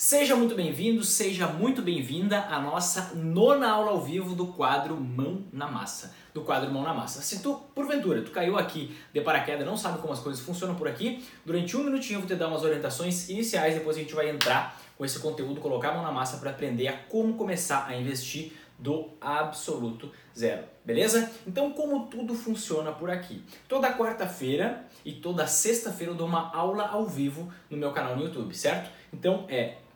Seja muito bem-vindo, seja muito bem-vinda à nossa nona aula ao vivo do quadro Mão na Massa. Se tu, porventura, tu caiu aqui de paraquedas, não sabe como as coisas funcionam por aqui, durante um minutinho eu vou te dar umas orientações iniciais, depois a gente vai entrar com esse conteúdo, colocar a mão na massa para aprender a como começar a investir do absoluto zero, beleza? Então, como tudo funciona por aqui? Toda quarta-feira e toda sexta-feira eu dou uma aula ao vivo no meu canal no YouTube, certo? Então,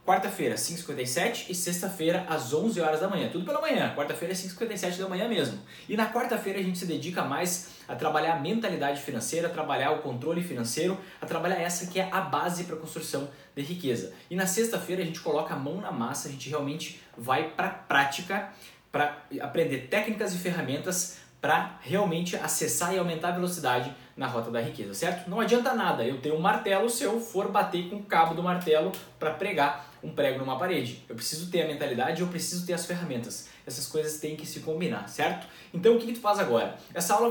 quarta-feira, 5h57 e sexta-feira, às 11 horas da manhã. Tudo pela manhã. Quarta-feira é 5h57 da manhã mesmo. E na quarta-feira a gente se dedica mais a trabalhar a mentalidade financeira, a trabalhar o controle financeiro, a trabalhar essa que é a base para a construção de riqueza. E na sexta-feira a gente coloca a mão na massa, a gente realmente vai para a prática, para aprender técnicas e ferramentas para realmente acessar e aumentar a velocidade na rota da riqueza, certo? Não adianta nada eu ter um martelo se eu for bater com o cabo do martelo para pregar um prego numa parede. Eu preciso ter a mentalidade, eu preciso ter as ferramentas. Essas coisas têm que se combinar, certo? Então o que tu faz agora? Essa aula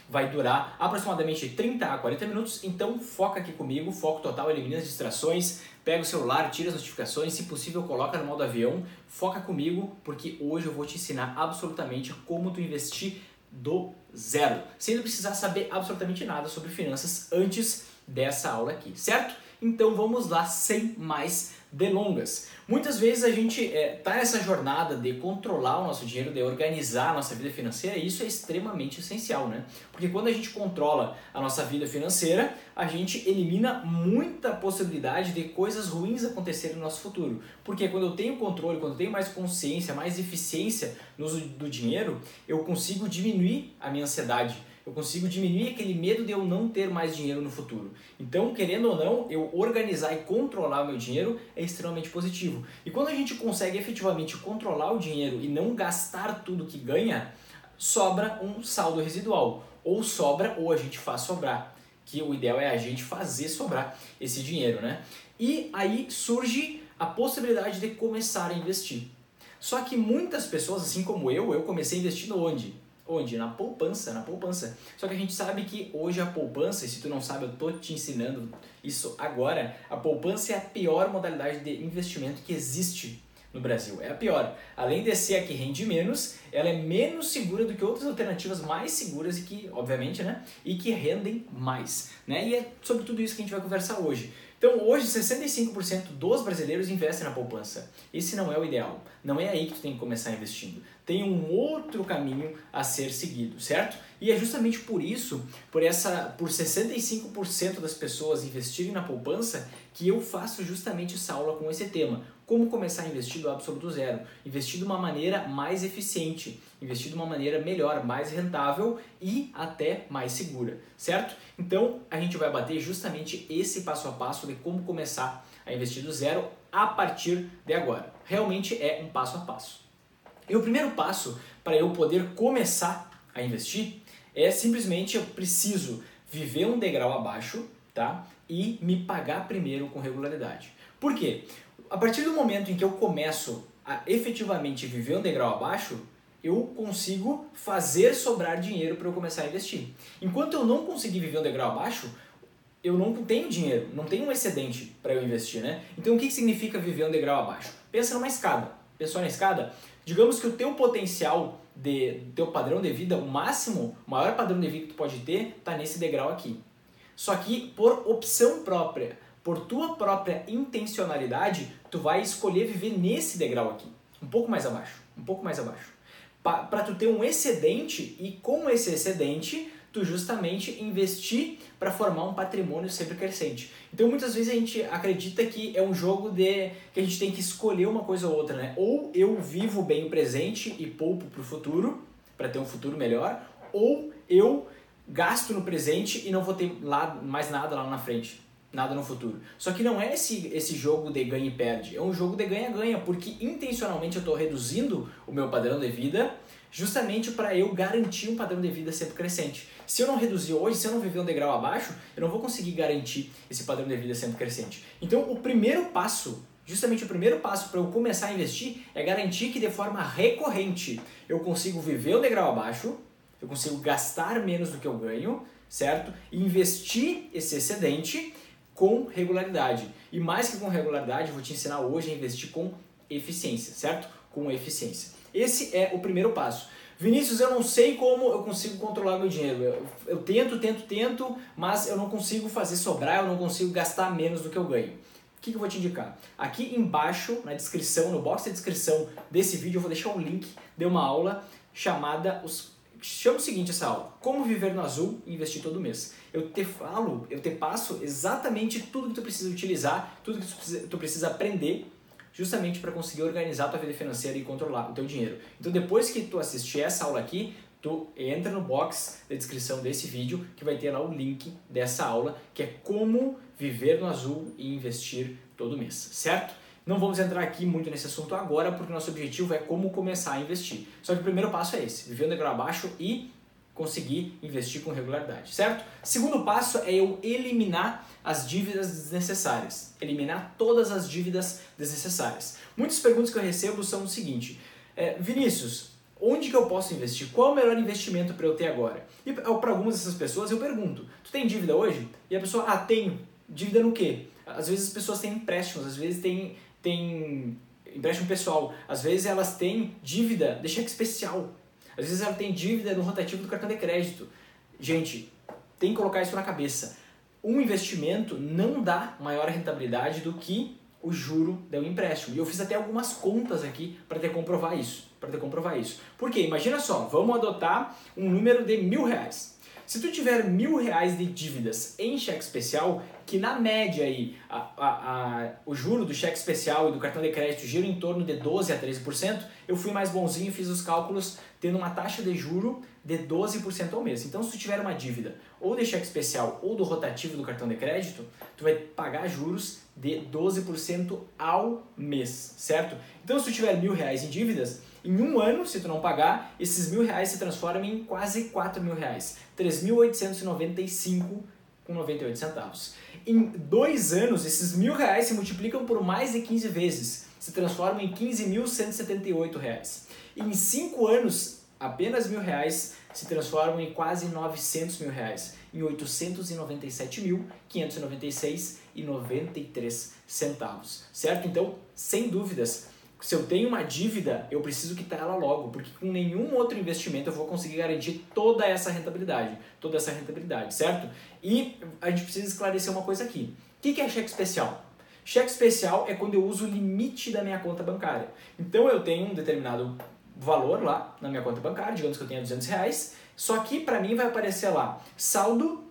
vai durar aproximadamente 30 a 40 minutos, então foca aqui comigo, foco total, elimina as distrações, pega o celular, tira as notificações, se possível coloca no modo avião, foca comigo, porque hoje eu vou te ensinar absolutamente como tu investir do zero, sem não precisar saber absolutamente nada sobre finanças antes dessa aula aqui, certo? Então vamos lá, sem mais delongas. Muitas vezes a gente tá nessa jornada de controlar o nosso dinheiro, de organizar a nossa vida financeira, e isso é extremamente essencial, né? Porque quando a gente controla a nossa vida financeira, a gente elimina muita possibilidade de coisas ruins acontecerem no nosso futuro. Porque quando eu tenho controle, quando eu tenho mais consciência, mais eficiência no uso do dinheiro, eu consigo diminuir a minha ansiedade. Eu consigo diminuir aquele medo de eu não ter mais dinheiro no futuro. Então, querendo ou não, eu organizar e controlar o meu dinheiro é extremamente positivo. E quando a gente consegue efetivamente controlar o dinheiro e não gastar tudo que ganha, sobra um saldo residual. Ou sobra, ou a gente faz sobrar. Que o ideal é a gente fazer sobrar esse dinheiro, né? E aí surge a possibilidade de começar a investir. Só que muitas pessoas, assim como eu comecei investindo onde? Na poupança. Só que a gente sabe que hoje a poupança, e se tu não sabe, eu tô te ensinando isso agora, a poupança é a pior modalidade de investimento que existe no Brasil. É a pior. Além de ser a que rende menos, ela é menos segura do que outras alternativas mais seguras e que, obviamente, né, e que rendem mais, né? E é sobre tudo isso que a gente vai conversar hoje. Então, hoje, 65% dos brasileiros investem na poupança. Esse não é o ideal. Não é aí que tu tem que começar investindo. Tem um outro caminho a ser seguido, certo? E é justamente por isso, por 65% das pessoas investirem na poupança, que eu faço justamente essa aula com esse tema. Como começar a investir do absoluto zero. Investir de uma maneira mais eficiente, investir de uma maneira melhor, mais rentável e até mais segura, certo? Então, a gente vai bater justamente esse passo a passo de como começar a investir do zero a partir de agora. Realmente é um passo a passo. E o primeiro passo para eu poder começar a investir é simplesmente eu preciso viver um degrau abaixo, tá? E me pagar primeiro com regularidade. Por quê? A partir do momento em que eu começo a efetivamente viver um degrau abaixo, eu consigo fazer sobrar dinheiro para eu começar a investir. Enquanto eu não conseguir viver um degrau abaixo, eu não tenho dinheiro, não tenho um excedente para eu investir, né? Então o que significa viver um degrau abaixo? Pensa numa escada. Pensou na escada? Digamos que o teu potencial, teu padrão de vida, o maior padrão de vida que tu pode ter, está nesse degrau aqui. Só que por opção própria, por tua própria intencionalidade, tu vai escolher viver nesse degrau aqui, um pouco mais abaixo. Para tu ter um excedente e com esse excedente, tu justamente investir para formar um patrimônio sempre crescente. Então muitas vezes a gente acredita que é um jogo que a gente tem que escolher uma coisa ou outra, né? Ou eu vivo bem o presente e poupo para o futuro, para ter um futuro melhor, ou eu gasto no presente e não vou ter mais nada lá na frente. Nada no futuro. Só que não é esse jogo de ganha e perde, é um jogo de ganha-ganha, porque intencionalmente eu estou reduzindo o meu padrão de vida justamente para eu garantir um padrão de vida sempre crescente. Se eu não reduzir hoje, se eu não viver um degrau abaixo, eu não vou conseguir garantir esse padrão de vida sempre crescente. Então o primeiro passo, justamente o primeiro passo para eu começar a investir é garantir que de forma recorrente eu consigo viver um degrau abaixo, eu consigo gastar menos do que eu ganho, certo? E investir esse excedente com regularidade. E mais que com regularidade, eu vou te ensinar hoje a investir com eficiência, certo? Com eficiência. Esse é o primeiro passo. Vinícius, eu não sei como eu consigo controlar meu dinheiro. Eu tento, mas eu não consigo fazer sobrar, eu não consigo gastar menos do que eu ganho. O que eu vou te indicar? Aqui embaixo, na descrição, no box de descrição desse vídeo, eu vou deixar um link de uma aula chamada... Chama o seguinte essa aula: Como Viver no Azul e Investir Todo Mês. Eu te passo exatamente tudo que tu precisa utilizar, tudo que tu precisa aprender, justamente para conseguir organizar a tua vida financeira e controlar o teu dinheiro. Então depois que tu assistir essa aula aqui, tu entra no box da descrição desse vídeo, que vai ter lá o link dessa aula, que é Como Viver no Azul e Investir Todo Mês, certo? Não vamos entrar aqui muito nesse assunto agora, porque nosso objetivo é como começar a investir. Só que o primeiro passo é esse: viver um degrau abaixo e conseguir investir com regularidade, certo? Segundo passo é eu eliminar as dívidas desnecessárias. Eliminar todas as dívidas desnecessárias. Muitas perguntas que eu recebo são o seguinte: Vinícius, onde que eu posso investir? Qual é o melhor investimento para eu ter agora? E para algumas dessas pessoas eu pergunto: tu tem dívida hoje? E a pessoa: tenho. Dívida no quê? Às vezes as pessoas têm empréstimos, às vezes tem empréstimo pessoal, às vezes elas têm dívida de cheque especial, às vezes ela tem dívida no rotativo do cartão de crédito. Gente, tem que colocar isso na cabeça. Um investimento não dá maior rentabilidade do que o juro de um empréstimo. E eu fiz até algumas contas aqui para te comprovar isso. Porque imagina só, vamos adotar um número de R$1.000. Se tu tiver R$1.000 de dívidas em cheque especial, que na média aí, o juro do cheque especial e do cartão de crédito gira em torno de 12% a 13%, eu fui mais bonzinho e fiz os cálculos tendo uma taxa de juro de 12% ao mês. Então, se tu tiver uma dívida ou de cheque especial ou do rotativo do cartão de crédito, tu vai pagar juros de 12% ao mês, certo? Então, se tu tiver R$1.000 em dívidas, em um ano, se tu não pagar, esses R$1.000 se transformam em quase R$4.000, R$3.895,98. Em 2 anos, esses R$1.000 se multiplicam por mais de 15 vezes, se transformam em R$15.178. E em 5 anos, apenas R$1.000 se transformam em quase R$900.000, em R$897.596,93, certo? Então, sem dúvidas, se eu tenho uma dívida, eu preciso quitar ela logo, porque com nenhum outro investimento eu vou conseguir garantir toda essa rentabilidade, certo? E a gente precisa esclarecer uma coisa aqui. O que é cheque especial? Cheque especial é quando eu uso o limite da minha conta bancária. Então eu tenho um determinado valor lá na minha conta bancária, digamos que eu tenha R$200, só que para mim vai aparecer lá, saldo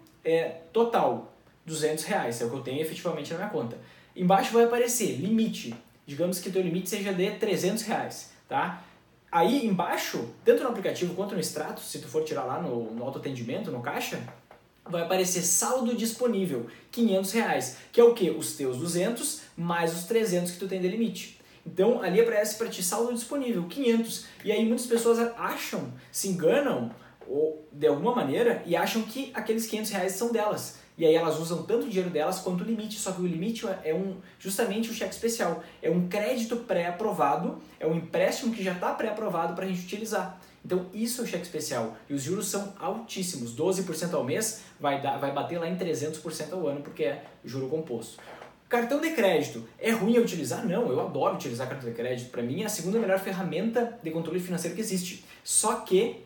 total, R$200, é o que eu tenho efetivamente na minha conta. Embaixo vai aparecer limite. Digamos que o teu limite seja de R$300, tá? Aí embaixo, tanto no aplicativo quanto no extrato, se tu for tirar lá no autoatendimento, no caixa, vai aparecer saldo disponível, R$500, que é o quê? Os teus 200 mais os 300 que tu tem de limite. Então ali aparece para ti saldo disponível, 500. E aí muitas pessoas acham, se enganam ou de alguma maneira e acham que aqueles R$500 são delas. E aí elas usam tanto o dinheiro delas quanto o limite, só que o limite é justamente o cheque especial. É um crédito pré-aprovado, é um empréstimo que já está pré-aprovado para a gente utilizar. Então isso é o cheque especial. E os juros são altíssimos, 12% ao mês, vai bater lá em 300% ao ano, porque é juro composto. Cartão de crédito, é ruim eu utilizar? Não, eu adoro utilizar cartão de crédito. Para mim é a segunda melhor ferramenta de controle financeiro que existe. Só que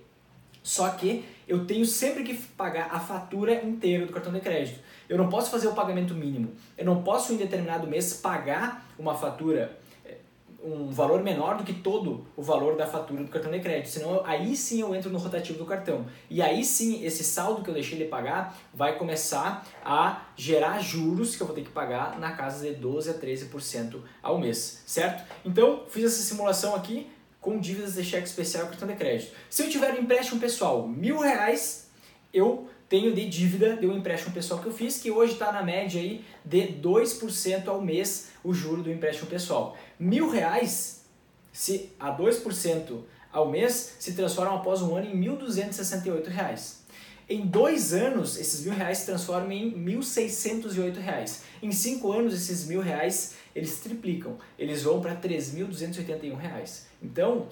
eu tenho sempre que pagar a fatura inteira do cartão de crédito. Eu não posso fazer o pagamento mínimo. Eu não posso em determinado mês pagar uma fatura, um valor menor do que todo o valor da fatura do cartão de crédito. Senão aí sim eu entro no rotativo do cartão. E aí sim esse saldo que eu deixei de pagar vai começar a gerar juros que eu vou ter que pagar na casa de 12% a 13% ao mês, certo? Então fiz essa simulação aqui com dívidas de cheque especial e cartão de crédito. Se eu tiver um empréstimo pessoal, R$1.000, eu tenho de dívida de um empréstimo pessoal que eu fiz, que hoje está na média aí de 2% ao mês o juro do empréstimo pessoal. R$1.000, se a 2% ao mês, se transformam após um ano em R$1.268. Em 2 anos, esses R$1.000 se transformam em R$1.608. Em 5 anos, esses R$1.000, eles triplicam. Eles vão para R$3.281. Então,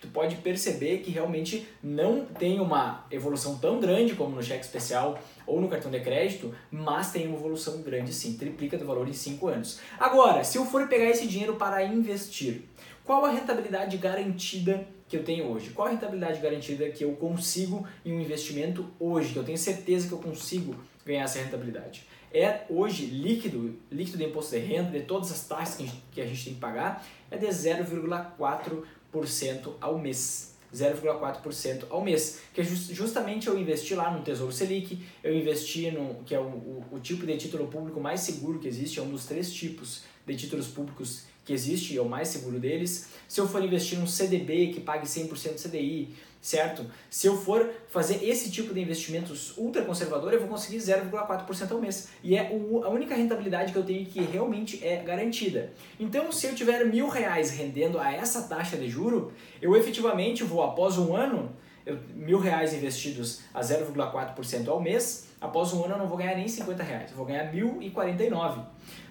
tu pode perceber que realmente não tem uma evolução tão grande como no cheque especial ou no cartão de crédito, mas tem uma evolução grande sim, triplica do valor em 5 anos. Agora, se eu for pegar esse dinheiro para investir, qual a rentabilidade garantida que eu tenho hoje? Qual a rentabilidade garantida que eu consigo em um investimento hoje, que eu tenho certeza que eu consigo ganhar essa rentabilidade? É hoje líquido de imposto de renda, de todas as taxas que a gente tem que pagar, é de 0,4% ao mês. 0,4% ao mês, que é justamente eu investi lá no Tesouro Selic, eu investi no, que é o tipo de título público mais seguro que existe, é um dos 3 tipos de títulos públicos que existe, é o mais seguro deles. Se eu for investir num CDB que pague 100% CDI, certo? Se eu for fazer esse tipo de investimentos ultra conservador, eu vou conseguir 0,4% ao mês. E é a única rentabilidade que eu tenho que realmente é garantida. Então, se eu tiver R$1.000 rendendo a essa taxa de juro, eu efetivamente vou, após um ano, R$1.000 investidos a 0,4% ao mês, após um ano eu não vou ganhar nem R$50, eu vou ganhar R$1.049.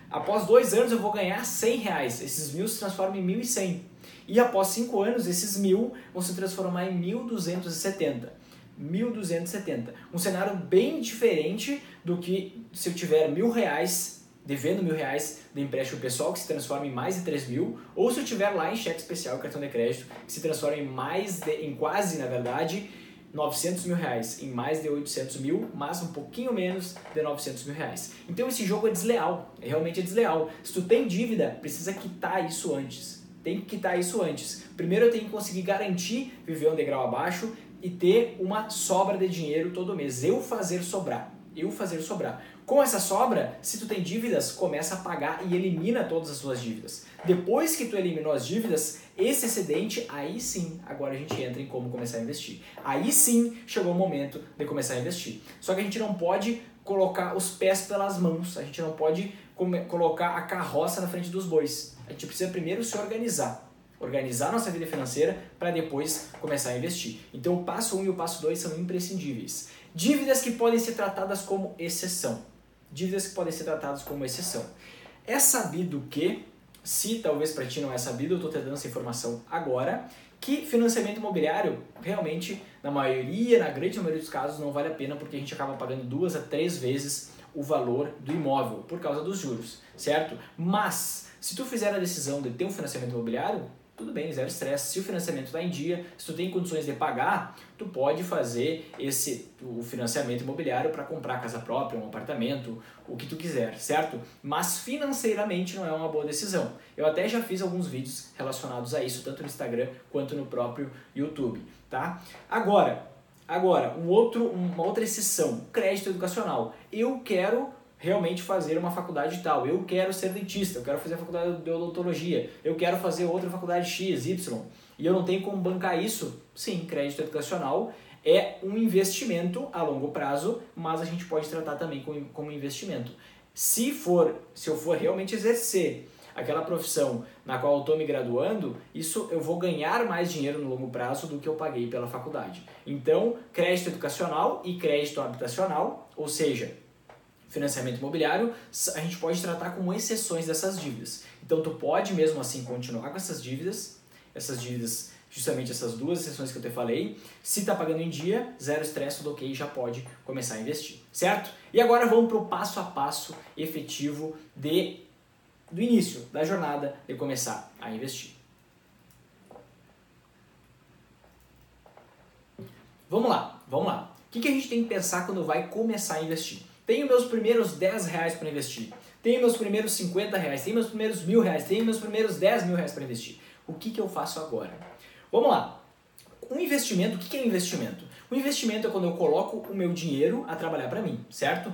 Após 2 anos eu vou ganhar R$100, esses 1.000 se transformam em 1.100. E após 5 anos, esses 1.000 vão se transformar em 1.270. 1.270. Um cenário bem diferente do que se eu tiver R$1.000, devendo R$1.000 de empréstimo pessoal, que se transforma em mais de 3.000, ou se eu tiver lá em cheque especial e cartão de crédito, que se transforma em quase, na verdade, R$900.000, em mais de 800.000, mas um pouquinho menos de R$900.000. Então esse jogo é desleal, realmente é desleal. Se tu tem dívida, precisa quitar isso antes. Tem que quitar isso antes. Primeiro eu tenho que conseguir garantir viver um degrau abaixo e ter uma sobra de dinheiro todo mês. Eu fazer sobrar. Com essa sobra, se tu tem dívidas, começa a pagar e elimina todas as suas dívidas. Depois que tu eliminou as dívidas, esse excedente, aí sim, agora a gente entra em como começar a investir. Aí sim, chegou o momento de começar a investir. Só que a gente não pode colocar os pés pelas mãos, a gente não pode colocar a carroça na frente dos bois. A gente precisa primeiro se organizar nossa vida financeira para depois começar a investir. Então o passo 1 e o passo 2 são imprescindíveis. Dívidas que podem ser tratadas como exceção. É sabido que, se talvez para ti não é sabido, eu estou te dando essa informação agora, que financiamento imobiliário realmente, na grande maioria dos casos, não vale a pena porque a gente acaba pagando 2 a 3 vezes o valor do imóvel por causa dos juros, certo? Mas, se tu fizer a decisão de ter um financiamento imobiliário, tudo bem, zero estresse. Se o financiamento está em dia, se tu tem condições de pagar, tu pode fazer o financiamento imobiliário para comprar casa própria, um apartamento, o que tu quiser, certo? Mas financeiramente não é uma boa decisão. Eu até já fiz alguns vídeos relacionados a isso, tanto no Instagram quanto no próprio YouTube, tá? Agora, uma outra exceção, crédito educacional. Eu quero realmente fazer uma faculdade tal, eu quero ser dentista, eu quero fazer a faculdade de odontologia, eu quero fazer outra faculdade X, Y, e eu não tenho como bancar isso. Sim, crédito educacional é um investimento a longo prazo, mas a gente pode tratar também como investimento. Se eu for realmente exercer aquela profissão na qual eu estou me graduando, isso eu vou ganhar mais dinheiro no longo prazo do que eu paguei pela faculdade. Então, crédito educacional e crédito habitacional, ou seja, financiamento imobiliário, a gente pode tratar como exceções dessas dívidas. Então, tu pode mesmo assim continuar com essas dívidas, justamente essas 2 exceções que eu te falei. Se está pagando em dia, zero estresse, tudo ok, já pode começar a investir, certo? E agora vamos para o passo a passo efetivo do início da jornada de começar a investir. Vamos lá. O que a gente tem que pensar quando vai começar a investir? Tenho meus primeiros R$10 para investir, tenho meus primeiros R$50, tenho meus primeiros R$1.000, tenho meus primeiros R$10.000 para investir. O que eu faço agora? Vamos lá. Um investimento, o que é investimento? O investimento é quando eu coloco o meu dinheiro a trabalhar para mim, certo?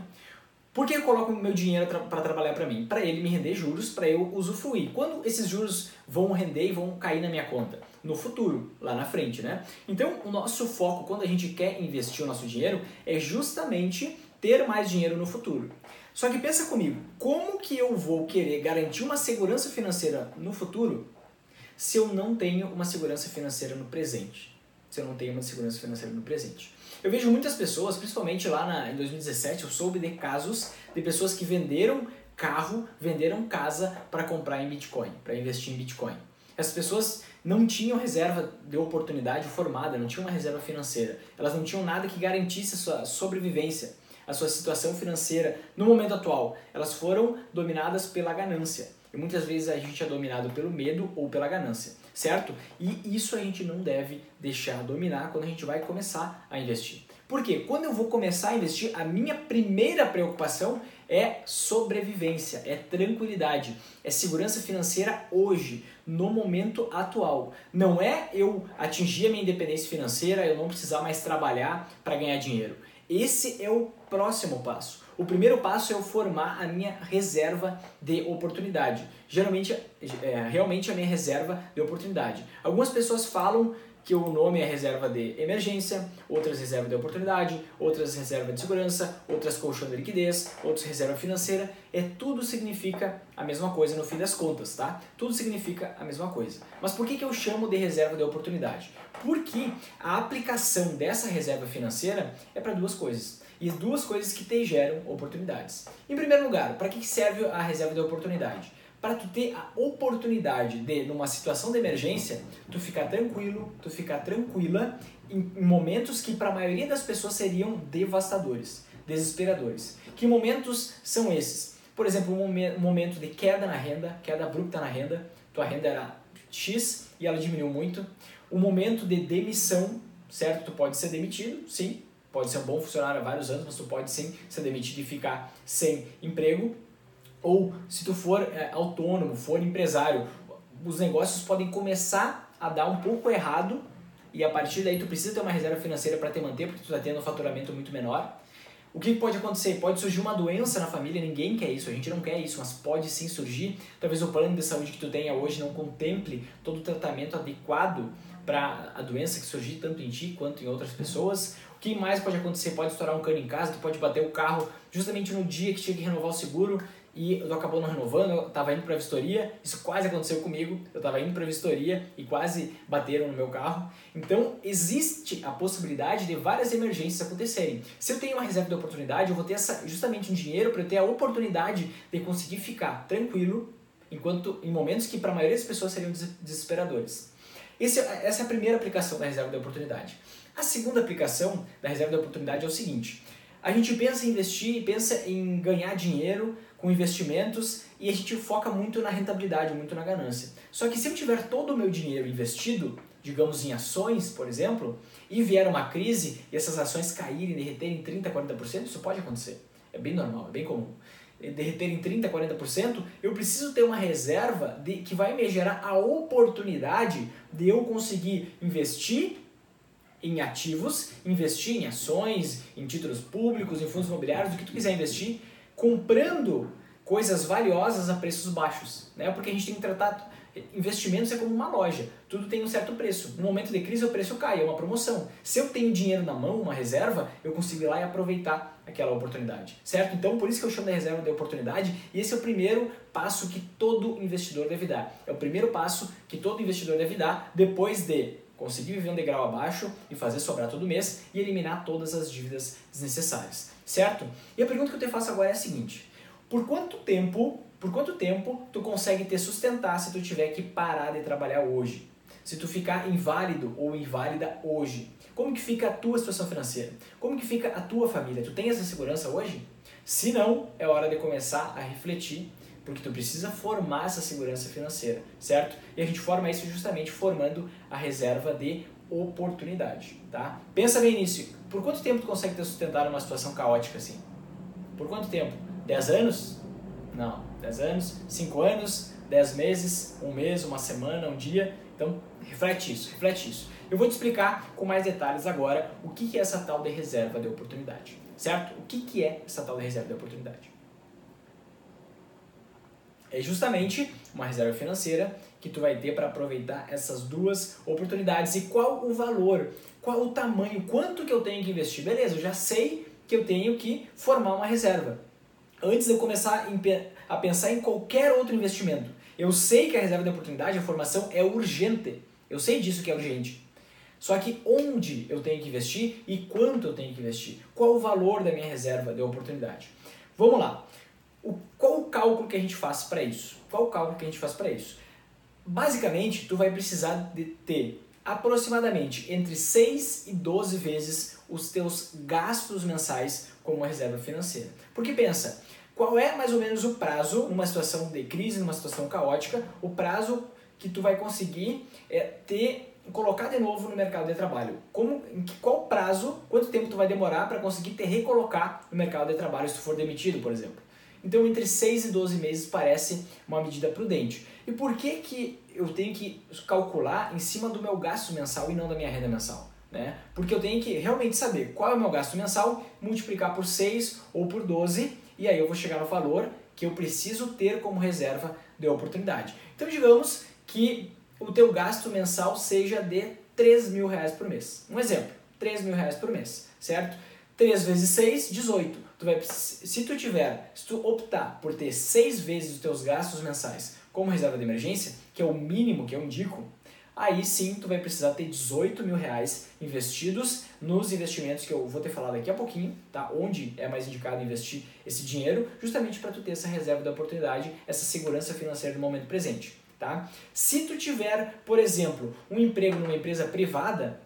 Por que eu coloco o meu dinheiro para trabalhar para mim? Para ele me render juros, para eu usufruir. Quando esses juros vão render e vão cair na minha conta? No futuro, lá na frente, né? Então, o nosso foco, quando a gente quer investir o nosso dinheiro, é justamente ter mais dinheiro no futuro. Só que pensa comigo, como que eu vou querer garantir uma segurança financeira no futuro se eu não tenho uma segurança financeira no presente? Eu vejo muitas pessoas, principalmente lá em 2017, eu soube de casos de pessoas que venderam carro, venderam casa para comprar em Bitcoin, para investir em Bitcoin. As pessoas não tinham reserva de oportunidade formada, não tinham uma reserva financeira. Elas não tinham nada que garantisse a sua sobrevivência, a sua situação financeira no momento atual. Elas foram dominadas pela ganância. E muitas vezes a gente é dominado pelo medo ou pela ganância, certo? E isso a gente não deve deixar dominar quando a gente vai começar a investir. Por quê? Quando eu vou começar a investir, a minha primeira preocupação é sobrevivência, é tranquilidade, é segurança financeira hoje, no momento atual. Não é eu atingir a minha independência financeira, eu não precisar mais trabalhar para ganhar dinheiro. Esse é o próximo passo. O primeiro passo é eu formar a minha reserva de oportunidade. Geralmente, realmente a minha reserva de oportunidade. Algumas pessoas falam que o nome é reserva de emergência, outras reserva de oportunidade, outras reserva de segurança, outras colchão de liquidez, outras reserva financeira. Tudo significa a mesma coisa no fim das contas, tá? Tudo significa a mesma coisa. Mas por que eu chamo de reserva de oportunidade? Porque a aplicação dessa reserva financeira é para duas coisas. E duas coisas que te geram oportunidades. Em primeiro lugar, para que serve a reserva de oportunidade? Para tu ter a oportunidade de, numa situação de emergência, tu ficar tranquilo, tu ficar tranquila em momentos que para a maioria das pessoas seriam devastadores, desesperadores. Que momentos são esses? Por exemplo, um momento de queda na renda, queda abrupta na renda, tua renda era X e ela diminuiu muito. Um momento de demissão, certo? Tu pode ser demitido, sim, pode ser um bom funcionário há vários anos, mas tu pode sim ser demitido e ficar sem emprego. Ou se tu for autônomo, for empresário, os negócios podem começar a dar um pouco errado e a partir daí tu precisa ter uma reserva financeira para te manter, porque tu está tendo um faturamento muito menor. O que pode acontecer? Pode surgir uma doença na família, ninguém quer isso, a gente não quer isso, mas pode sim surgir. Talvez o plano de saúde que tu tenha hoje não contemple todo o tratamento adequado para a doença que surgir tanto em ti quanto em outras pessoas. O que mais pode acontecer? Pode estourar um cano em casa, tu pode bater o carro justamente no dia que tinha que renovar o seguro e tu acabou não renovando, eu estava indo para a vistoria, isso quase aconteceu comigo, eu estava indo para a vistoria e quase bateram no meu carro. Então existe a possibilidade de várias emergências acontecerem. Se eu tenho uma reserva de oportunidade, eu vou ter justamente um dinheiro para eu ter a oportunidade de conseguir ficar tranquilo em momentos que para a maioria das pessoas seriam desesperadores. Essa é a primeira aplicação da reserva de oportunidade. A segunda aplicação da reserva de oportunidade é o seguinte: a gente pensa em investir, pensa em ganhar dinheiro com investimentos e a gente foca muito na rentabilidade, muito na ganância. Só que se eu tiver todo o meu dinheiro investido, digamos em ações, por exemplo, e vier uma crise e essas ações caírem, derreterem 30%, 40%, isso pode acontecer. É bem normal, é bem comum. Derreterem 30%, 40%, eu preciso ter uma reserva que vai me gerar a oportunidade de eu conseguir investir em ativos, investir em ações, em títulos públicos, em fundos imobiliários, o que tu quiser investir, comprando coisas valiosas a preços baixos, né? Porque a gente tem que tratar investimentos é como uma loja, tudo tem um certo preço. No momento de crise o preço cai, é uma promoção. Se eu tenho dinheiro na mão, uma reserva, eu consigo ir lá e aproveitar aquela oportunidade, certo? Então por isso que eu chamo de reserva de oportunidade e esse é o primeiro passo que todo investidor deve dar. É o primeiro passo que todo investidor deve dar depois de conseguir viver um degrau abaixo e fazer sobrar todo mês e eliminar todas as dívidas desnecessárias, certo? E a pergunta que eu te faço agora é a seguinte: por quanto tempo tu consegue te sustentar se tu tiver que parar de trabalhar hoje? Se tu ficar inválido ou inválida hoje? Como que fica a tua situação financeira? Como que fica a tua família? Tu tem essa segurança hoje? Se não, é hora de começar a refletir, porque tu precisa formar essa segurança financeira, certo? E a gente forma isso justamente formando a reserva de oportunidade, tá? Pensa bem nisso. Por quanto tempo tu consegue te sustentar numa situação caótica assim? Por quanto tempo? 10 anos? Não. 10 anos? 5 anos? 10 meses? Um mês? Uma semana? Um dia? Então, reflete isso, reflete isso. Eu vou te explicar com mais detalhes agora o que é essa tal de reserva de oportunidade, certo? O que é essa tal de reserva de oportunidade? É justamente uma reserva financeira que tu vai ter para aproveitar essas duas oportunidades. E qual o valor, qual o tamanho, quanto que eu tenho que investir? Beleza, eu já sei que eu tenho que formar uma reserva. Antes de eu começar a pensar em qualquer outro investimento, eu sei que a reserva de oportunidade, a formação é urgente. Eu sei disso que é urgente. Só que onde eu tenho que investir e quanto eu tenho que investir? Qual o valor da minha reserva de oportunidade? Vamos lá. Qual o cálculo que a gente faz para isso? Qual o cálculo que a gente faz para isso? Basicamente, tu vai precisar de ter aproximadamente entre 6 e 12 vezes os teus gastos mensais como uma reserva financeira. Porque pensa, qual é mais ou menos o prazo, numa situação de crise, numa situação caótica, o prazo que tu vai conseguir colocar de novo no mercado de trabalho? Qual prazo, quanto tempo tu vai demorar para conseguir te recolocar no mercado de trabalho se tu for demitido, por exemplo? Então, entre 6 e 12 meses parece uma medida prudente. E por que eu tenho que calcular em cima do meu gasto mensal e não da minha renda mensal? Né? Porque eu tenho que realmente saber qual é o meu gasto mensal, multiplicar por 6 ou por 12, e aí eu vou chegar no valor que eu preciso ter como reserva de oportunidade. Então, digamos que o teu gasto mensal seja de R$3.000 por mês. Um exemplo, R$3.000 por mês, certo? 3 vezes 6, 18. Se tu optar por ter 6 vezes os teus gastos mensais como reserva de emergência, que é o mínimo que eu indico, aí sim tu vai precisar ter R$18.000 investidos nos investimentos que eu vou te falar daqui a pouquinho, tá? Onde é mais indicado investir esse dinheiro, justamente para tu ter essa reserva da oportunidade, essa segurança financeira no momento presente, tá? Se tu tiver, por exemplo, um emprego numa empresa privada,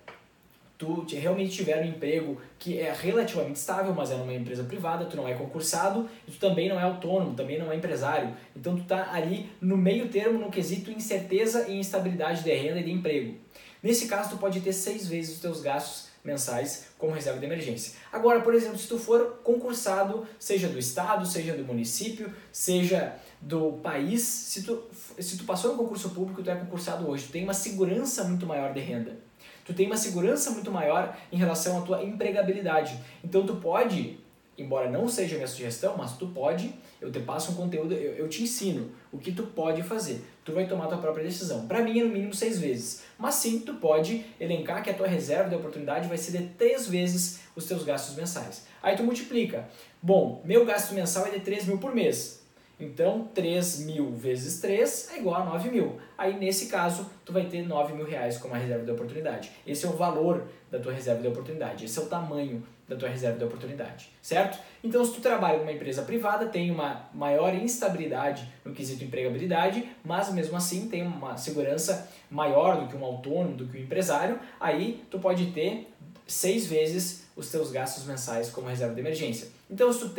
tu realmente tiver um emprego que é relativamente estável, mas é numa empresa privada, tu não é concursado, e tu também não é autônomo, também não é empresário. Então tu tá ali no meio termo, no quesito incerteza e instabilidade de renda e de emprego. Nesse caso, tu pode ter 6 vezes os teus gastos mensais como reserva de emergência. Agora, por exemplo, se tu for concursado, seja do estado, seja do município, seja do país, se tu passou no concurso público, tu é concursado hoje, tu tem uma segurança muito maior de renda. Tu tem uma segurança muito maior em relação à tua empregabilidade. Então tu pode, embora não seja a minha sugestão, mas tu pode, eu te passo um conteúdo, eu te ensino o que tu pode fazer. Tu vai tomar a tua própria decisão. Para mim é no mínimo 6 vezes. Mas sim, tu pode elencar que a tua reserva de oportunidade vai ser de 3 vezes os teus gastos mensais. Aí tu multiplica. Bom, meu gasto mensal é de 3.000 por mês. Então, 3.000 vezes 3 é igual a 9.000. Aí, nesse caso, tu vai ter R$9.000 como a reserva de oportunidade. Esse é o valor da tua reserva de oportunidade. Esse é o tamanho da tua reserva de oportunidade, certo? Então, se tu trabalha numa empresa privada, tem uma maior instabilidade no quesito empregabilidade, mas mesmo assim tem uma segurança maior do que um autônomo, do que um empresário, aí tu pode ter 6 vezes os teus gastos mensais como reserva de emergência. Então, se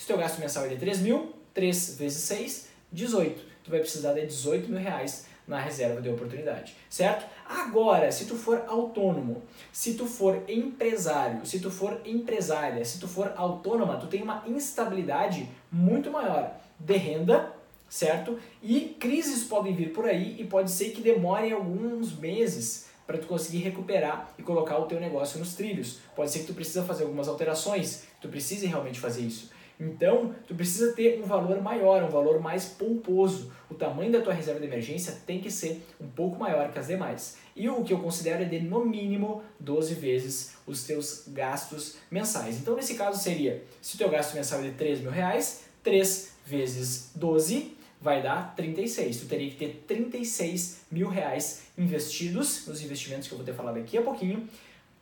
teu gasto mensal é de 3.000, 3 vezes 6, 18. Tu vai precisar de R$18.000 na reserva de oportunidade, certo? Agora, se tu for autônomo, se tu for empresário, se tu for empresária, se tu for autônoma, tu tem uma instabilidade muito maior de renda, certo? E crises podem vir por aí e pode ser que demore alguns meses para tu conseguir recuperar e colocar o teu negócio nos trilhos. Pode ser que tu precisa fazer algumas alterações, que tu precise realmente fazer isso. Então, tu precisa ter um valor maior, um valor mais pomposo. O tamanho da tua reserva de emergência tem que ser um pouco maior que as demais. E o que eu considero é de, no mínimo, 12 vezes os teus gastos mensais. Então, nesse caso seria, se o teu gasto mensal é de R$3.000, 3 vezes 12 vai dar 36. Tu teria que ter R$36.000 investidos nos investimentos que eu vou te falar daqui a pouquinho,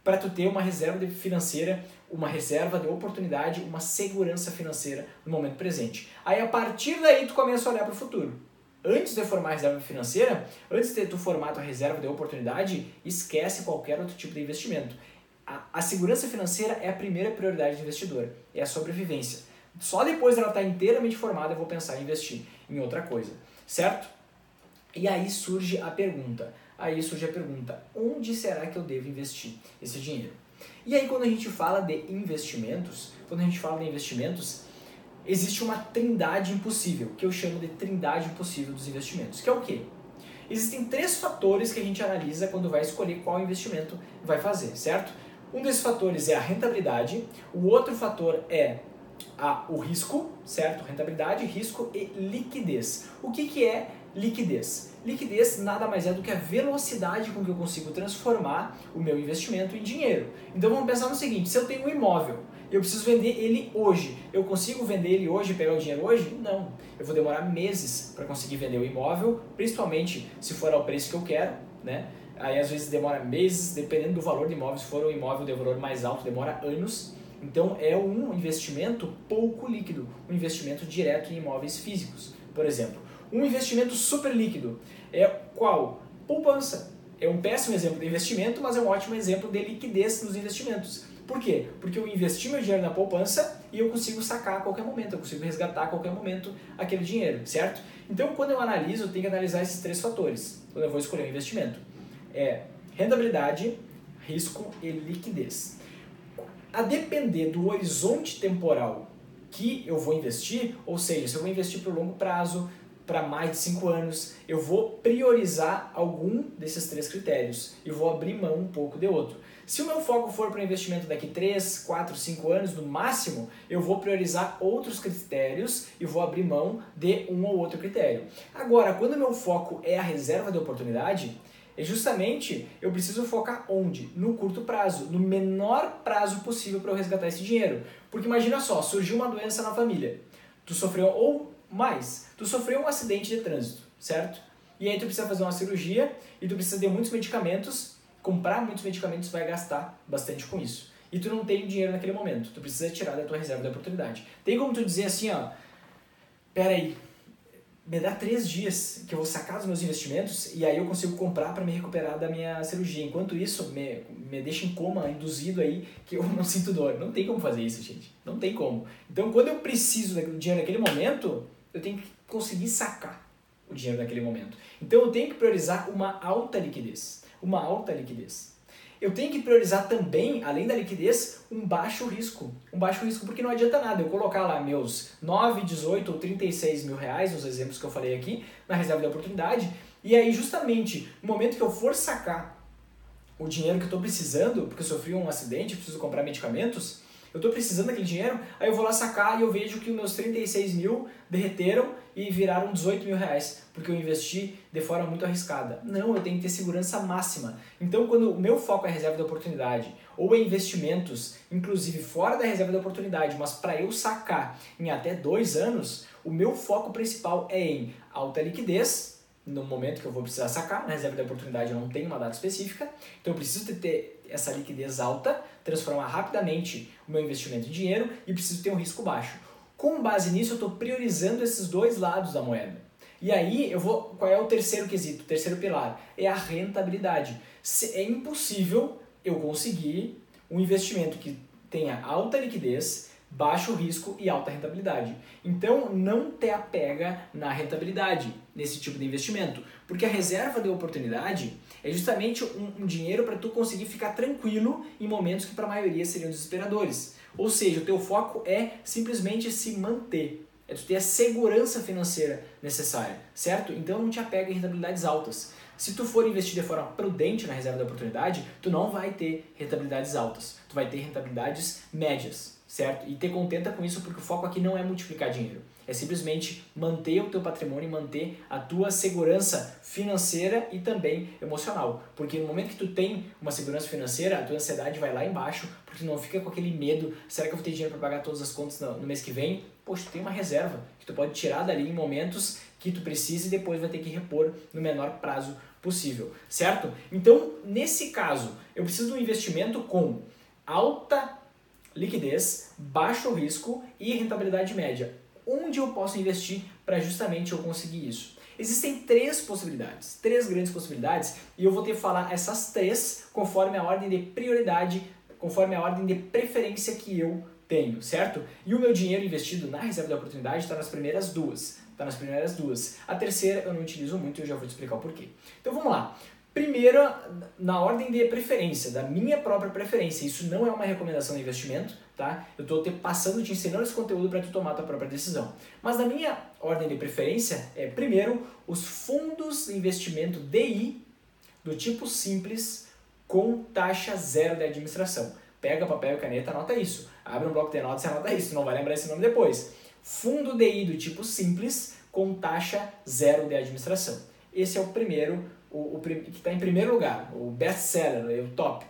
para tu ter uma reserva financeira, uma reserva de oportunidade, uma segurança financeira no momento presente. Aí, a partir daí, tu começa a olhar para o futuro. Antes de formar a reserva financeira, antes de tu formar a tua reserva de oportunidade, esquece qualquer outro tipo de investimento. A segurança financeira é a primeira prioridade do investidor, é a sobrevivência. Só depois dela estar inteiramente formada, eu vou pensar em investir em outra coisa, certo? E aí surge a pergunta, onde será que eu devo investir esse dinheiro? E aí quando a gente fala de investimentos, existe uma trindade impossível, que eu chamo de trindade impossível dos investimentos, que é o quê? Existem 3 fatores que a gente analisa quando vai escolher qual investimento vai fazer, certo? Um desses fatores é a rentabilidade, o outro fator é o risco, certo? Rentabilidade, risco e liquidez. O que é liquidez? Liquidez nada mais é do que a velocidade com que eu consigo transformar o meu investimento em dinheiro. Então vamos pensar no seguinte, se eu tenho um imóvel, eu preciso vender ele hoje, eu consigo vender ele hoje e pegar o dinheiro hoje? Não, eu vou demorar meses para conseguir vender o imóvel, principalmente se for ao preço que eu quero, né? Aí às vezes demora meses, dependendo do valor do imóvel, se for um imóvel de valor mais alto, demora anos. Então é um investimento pouco líquido, um investimento direto em imóveis físicos. Por exemplo, Um investimento super líquido é qual? Poupança. É um péssimo exemplo de investimento, mas é um ótimo exemplo de liquidez nos investimentos. Por quê? Porque eu investi meu dinheiro na poupança e eu consigo sacar a qualquer momento, eu consigo resgatar a qualquer momento aquele dinheiro, certo? Então, quando eu analiso, eu tenho que analisar esses 3 fatores, quando eu vou escolher um investimento. É rentabilidade, risco e liquidez. A depender do horizonte temporal que eu vou investir, ou seja, se eu vou investir por longo prazo, para mais de 5 anos, eu vou priorizar algum desses 3 critérios e vou abrir mão um pouco de outro. Se o meu foco for para investimento daqui 3, 4, 5 anos, no máximo, eu vou priorizar outros critérios e vou abrir mão de um ou outro critério. Agora, quando o meu foco é a reserva de oportunidade, é justamente eu preciso focar onde? No curto prazo, no menor prazo possível para eu resgatar esse dinheiro. Porque imagina só, surgiu uma doença na família, tu sofreu tu sofreu um acidente de trânsito, certo? E aí tu precisa fazer uma cirurgia e tu precisa de muitos medicamentos, comprar muitos medicamentos vai gastar bastante com isso. E tu não tem dinheiro naquele momento, tu precisa tirar da tua reserva de oportunidade. Tem como tu dizer assim, ó, pera aí, me dá 3 dias que eu vou sacar os meus investimentos e aí eu consigo comprar para me recuperar da minha cirurgia. Enquanto isso, me deixa em coma, induzido aí, que eu não sinto dor. Não tem como fazer isso, gente. Não tem como. Então, quando eu preciso do dinheiro naquele momento, eu tenho que conseguir sacar o dinheiro naquele momento. Então, eu tenho que priorizar uma alta liquidez. Uma alta liquidez. Eu tenho que priorizar também, além da liquidez, um baixo risco. Um baixo risco porque não adianta nada eu colocar lá meus 9, 18 ou 36 mil reais, nos exemplos que eu falei aqui, na reserva de oportunidade, e aí justamente no momento que eu for sacar o dinheiro que eu estou precisando, porque eu sofri um acidente, preciso comprar medicamentos, eu estou precisando daquele dinheiro, aí eu vou lá sacar e eu vejo que os meus 36 mil derreteram e viraram 18 mil reais, porque eu investi de forma muito arriscada. Não, eu tenho que ter segurança máxima. Então, quando o meu foco é reserva de oportunidade, ou é investimentos, inclusive fora da reserva de oportunidade, mas para eu sacar em até 2 anos, o meu foco principal é em alta liquidez, no momento que eu vou precisar sacar, na reserva de oportunidade eu não tenho uma data específica, então eu preciso ter essa liquidez alta, transformar rapidamente o meu investimento em dinheiro e preciso ter um risco baixo. Com base nisso, eu estou priorizando esses 2 lados da moeda. E aí, qual é o terceiro quesito, o terceiro pilar? É a rentabilidade. É impossível eu conseguir um investimento que tenha alta liquidez, baixo risco e alta rentabilidade. Então, não te apega na rentabilidade nesse tipo de investimento, porque a reserva de oportunidade é justamente um dinheiro para tu conseguir ficar tranquilo em momentos que para a maioria seriam desesperadores. Ou seja, o teu foco é simplesmente se manter, é tu ter a segurança financeira necessária, certo? Então não te apega em rentabilidades altas. Se tu for investir de forma prudente na reserva de oportunidade, tu não vai ter rentabilidades altas, tu vai ter rentabilidades médias, certo? E ter contenta com isso porque o foco aqui não é multiplicar dinheiro, é simplesmente manter o teu patrimônio e manter a tua segurança financeira e também emocional. Porque no momento que tu tem uma segurança financeira, a tua ansiedade vai lá embaixo, porque tu não fica com aquele medo, será que eu vou ter dinheiro para pagar todas as contas no mês que vem? Poxa, tu tem uma reserva que tu pode tirar dali em momentos que tu precisa e depois vai ter que repor no menor prazo possível, certo? Então, nesse caso, eu preciso de um investimento com alta liquidez, baixo risco e rentabilidade média. Onde eu posso investir para justamente eu conseguir isso? Existem 3 possibilidades, 3 grandes possibilidades, e eu vou ter que falar essas 3 conforme a ordem de prioridade, conforme a ordem de preferência que eu tenho, certo? E o meu dinheiro investido na reserva de oportunidade está nas primeiras 2. A terceira eu não utilizo muito e eu já vou te explicar o porquê. Então vamos lá. Primeiro, na ordem de preferência, da minha própria preferência. Isso não é uma recomendação de investimento, tá? Eu estou te ensinando esse conteúdo para tu tomar a tua própria decisão. Mas na minha ordem de preferência é, primeiro, os fundos de investimento DI do tipo simples com taxa zero de administração. Pega papel e caneta, anota isso. Abre um bloco de notas e anota isso, não vai lembrar esse nome depois. Fundo DI do tipo simples com taxa zero de administração. Esse é o primeiro, que está em primeiro lugar, o best seller, o top.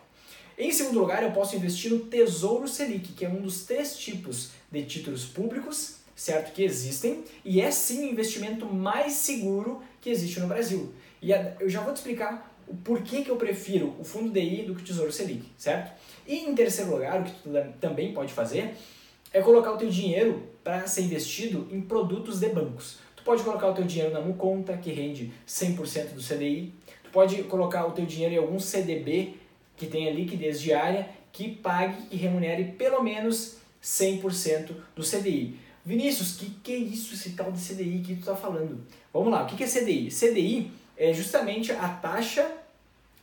Em segundo lugar, eu posso investir no Tesouro Selic, que é um dos 3 tipos de títulos públicos, certo, que existem, e é sim o investimento mais seguro que existe no Brasil. E eu já vou te explicar o porquê que eu prefiro o Fundo DI do que o Tesouro Selic, certo? E em terceiro lugar, o que tu também pode fazer é colocar o teu dinheiro para ser investido em produtos de bancos. Tu Tu pode colocar o teu dinheiro na Nuconta, que rende 100% do CDI. Tu pode colocar o teu dinheiro em algum CDB, que tenha liquidez diária, que pague e remunere pelo menos 100% do CDI. Vinícius, que é isso, esse tal de CDI que tu tá falando? Vamos lá, o que é CDI? CDI é justamente a taxa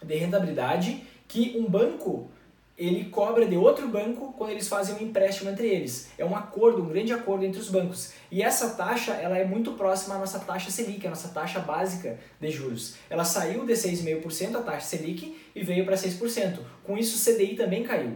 de rentabilidade que um banco ele cobra de outro banco quando eles fazem um empréstimo entre eles. É um acordo, um grande acordo entre os bancos. E essa taxa ela é muito próxima à nossa taxa Selic, a nossa taxa básica de juros. Ela saiu de 6,5% a taxa Selic e veio para 6%. Com isso o CDI também caiu.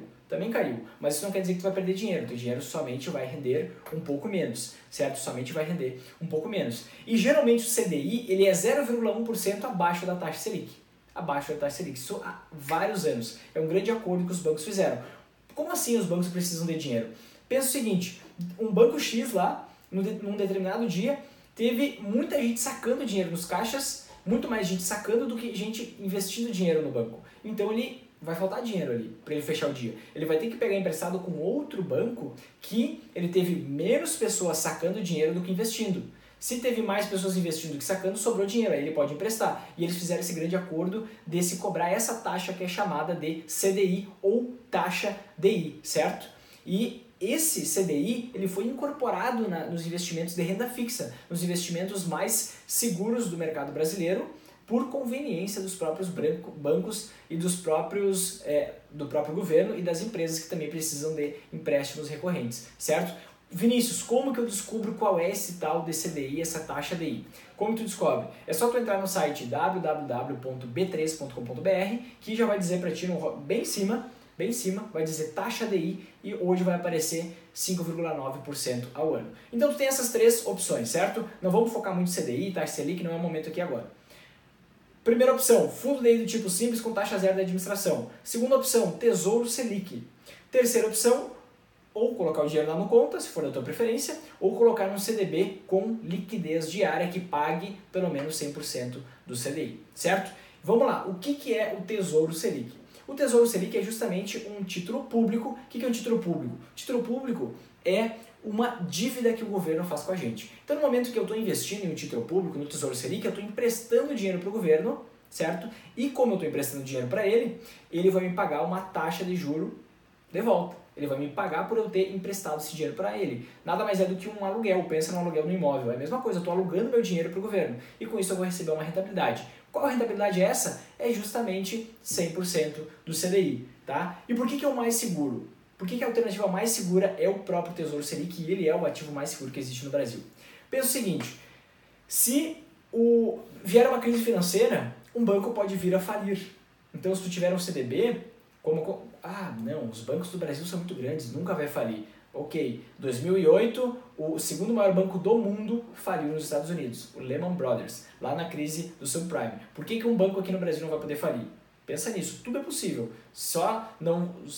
Mas isso não quer dizer que tu vai perder dinheiro. O teu dinheiro somente vai render um pouco menos, certo? Somente vai render um pouco menos. E geralmente o CDI ele é 0,1% abaixo da taxa Selic. Abaixo da taxa Selic. Isso há vários anos. É um grande acordo que os bancos fizeram. Como assim os bancos precisam de dinheiro? Pensa o seguinte, um banco X lá, num determinado dia, teve muita gente sacando dinheiro nos caixas, muito mais gente sacando do que gente investindo dinheiro no banco. Então ele vai faltar dinheiro ali para ele fechar o dia. Ele vai ter que pegar emprestado com outro banco que ele teve menos pessoas sacando dinheiro do que investindo. Se teve mais pessoas investindo do que sacando, sobrou dinheiro, aí ele pode emprestar. E eles fizeram esse grande acordo de se cobrar essa taxa que é chamada de CDI ou taxa DI, certo? E esse CDI ele foi incorporado nos investimentos de renda fixa, nos investimentos mais seguros do mercado brasileiro, por conveniência dos próprios bancos e do próprio governo e das empresas que também precisam de empréstimos recorrentes, certo? Vinícius, como que eu descubro qual é esse tal de CDI, essa taxa DI? Como tu descobre? É só tu entrar no site www.b3.com.br que já vai dizer para ti, bem em cima, vai dizer taxa DI e hoje vai aparecer 5,9% ao ano. Então tu tem essas três opções, certo? Não vamos focar muito em CDI, taxa Selic, não é o momento aqui agora. Primeira opção, fundo DI do tipo simples com taxa zero de administração. Segunda opção, Tesouro Selic. Terceira opção, ou colocar o dinheiro lá no conta, se for da tua preferência, ou colocar num CDB com liquidez diária que pague pelo menos 100% do CDI, certo? Vamos lá, o que é o Tesouro Selic? O Tesouro Selic é justamente um título público. O que é um título público? Título público é uma dívida que o governo faz com a gente. Então, no momento que eu estou investindo em um título público, no Tesouro Selic, eu estou emprestando dinheiro para o governo, certo? E como eu estou emprestando dinheiro para ele, ele vai me pagar uma taxa de juro de volta. Ele vai me pagar por eu ter emprestado esse dinheiro para ele. Nada mais é do que um aluguel. Pensa no aluguel no imóvel. É a mesma coisa, eu estou alugando meu dinheiro para o governo. E com isso eu vou receber uma rentabilidade. Qual a rentabilidade é essa? É justamente 100% do CDI. Tá? E por que é o mais seguro? Por que a alternativa mais segura é o próprio Tesouro Selic e ele é o ativo mais seguro que existe no Brasil? Pensa o seguinte, se vier uma crise financeira, um banco pode vir a falir. Então, se tu tiver um CDB, não, os bancos do Brasil são muito grandes, nunca vai falir. Ok, 2008, o segundo maior banco do mundo faliu nos Estados Unidos, o Lehman Brothers, lá na crise do subprime. Por que um banco aqui no Brasil não vai poder falir? Pensa nisso, tudo é possível.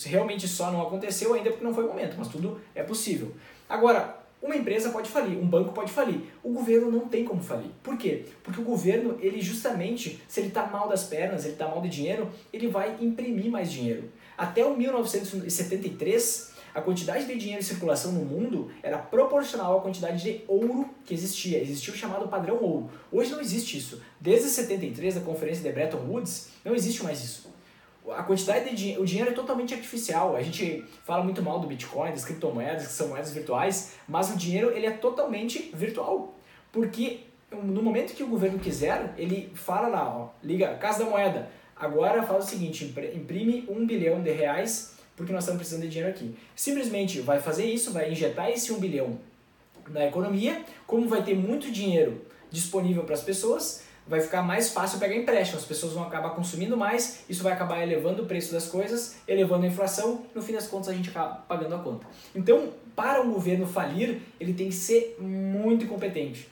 Realmente só não aconteceu ainda porque não foi o momento, mas tudo é possível. Agora, uma empresa pode falir, um banco pode falir. O governo não tem como falir. Por quê? Porque o governo, ele justamente, se ele está mal das pernas, ele está mal de dinheiro, ele vai imprimir mais dinheiro. Até o 1973, a quantidade de dinheiro em circulação no mundo era proporcional à quantidade de ouro que existia. Existia o chamado padrão ouro. Hoje não existe isso. Desde 73, da conferência de Bretton Woods, não existe mais isso. A quantidade de dinheiro, o dinheiro é totalmente artificial. A gente fala muito mal do Bitcoin, das criptomoedas, que são moedas virtuais, mas o dinheiro ele é totalmente virtual. Porque no momento que o governo quiser, ele fala lá, ó, liga, Casa da Moeda, agora fala o seguinte, imprime R$1 bilhão porque nós estamos precisando de dinheiro aqui. Simplesmente vai fazer isso, vai injetar esse 1 bilhão na economia, como vai ter muito dinheiro disponível para as pessoas, vai ficar mais fácil pegar empréstimo, as pessoas vão acabar consumindo mais, isso vai acabar elevando o preço das coisas, elevando a inflação, no fim das contas a gente acaba pagando a conta. Então, para um governo falir, ele tem que ser muito competente,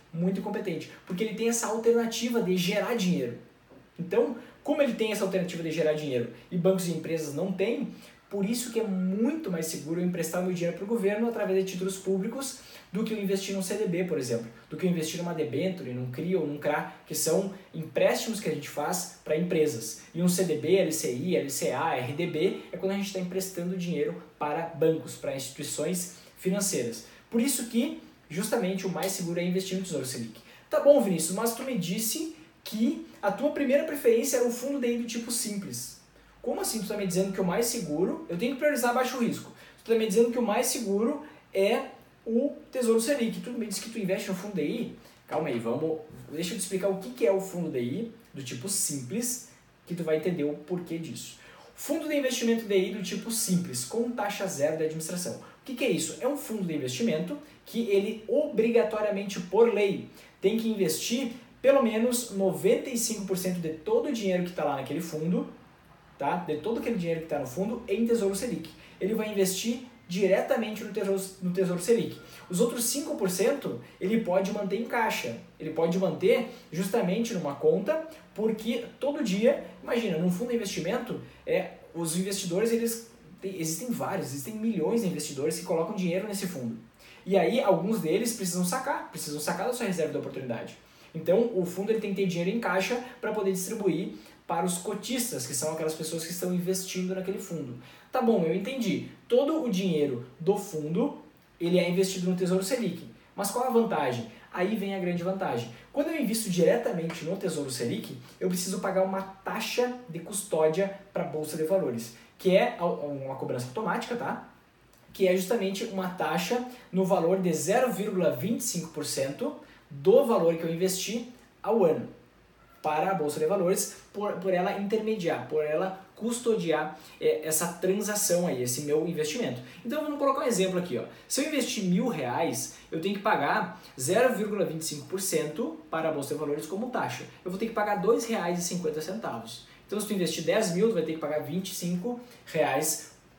porque ele tem essa alternativa de gerar dinheiro. Então, como ele tem essa alternativa de gerar dinheiro e bancos e empresas não têm, por isso que é muito mais seguro eu emprestar meu dinheiro para o governo através de títulos públicos do que eu investir num CDB, por exemplo, do que eu investir numa debênture, num CRI ou num CRA, que são empréstimos que a gente faz para empresas. E um CDB, LCI, LCA, RDB é quando a gente está emprestando dinheiro para bancos, para instituições financeiras. Por isso que, justamente, o mais seguro é investir no Tesouro Selic. Tá bom, Vinícius, mas tu me disse que a tua primeira preferência era um fundo DI do tipo simples. Como assim tu está me dizendo que o mais seguro, eu tenho que priorizar baixo risco, tu está me dizendo que o mais seguro é o Tesouro Selic. Tu me disse que tu investe no fundo DI? Calma aí, deixa eu te explicar o que é o fundo DI do tipo simples, que tu vai entender o porquê disso. Fundo de investimento DI do tipo simples, com taxa zero de administração. O que é isso? É um fundo de investimento que ele obrigatoriamente, por lei, tem que investir pelo menos 95% de todo o dinheiro que está lá naquele fundo, tá? De todo aquele dinheiro que está no fundo, em Tesouro Selic. Ele vai investir diretamente no Tesouro Selic. Os outros 5% ele pode manter em caixa, ele pode manter justamente numa conta, porque todo dia, imagina, num fundo de investimento, os investidores, existem milhões de investidores que colocam dinheiro nesse fundo. E aí alguns deles precisam sacar da sua reserva de oportunidade. Então o fundo ele tem que ter dinheiro em caixa para poder distribuir para os cotistas, que são aquelas pessoas que estão investindo naquele fundo. Tá bom, eu entendi. Todo o dinheiro do fundo, ele é investido no Tesouro Selic. Mas qual a vantagem? Aí vem a grande vantagem. Quando eu invisto diretamente no Tesouro Selic, eu preciso pagar uma taxa de custódia para a Bolsa de Valores, que é uma cobrança automática, tá? Que é justamente uma taxa no valor de 0,25% do valor que eu investi ao ano para a Bolsa de Valores, por ela intermediar, por ela custodiar essa transação aí, esse meu investimento. Então vamos colocar um exemplo aqui, ó. Se eu investir R$1.000, eu tenho que pagar 0,25% para a Bolsa de Valores como taxa. Eu vou ter que pagar R$2,50. Então se tu investir 10 mil, tu vai ter que pagar R$25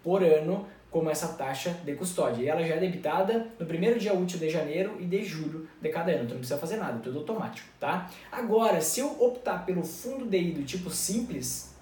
por ano como essa taxa de custódia. E ela já é debitada no primeiro dia útil de janeiro e de julho de cada ano. Então não precisa fazer nada, tudo automático, tá? Agora, se eu optar pelo fundo DI do tipo simples,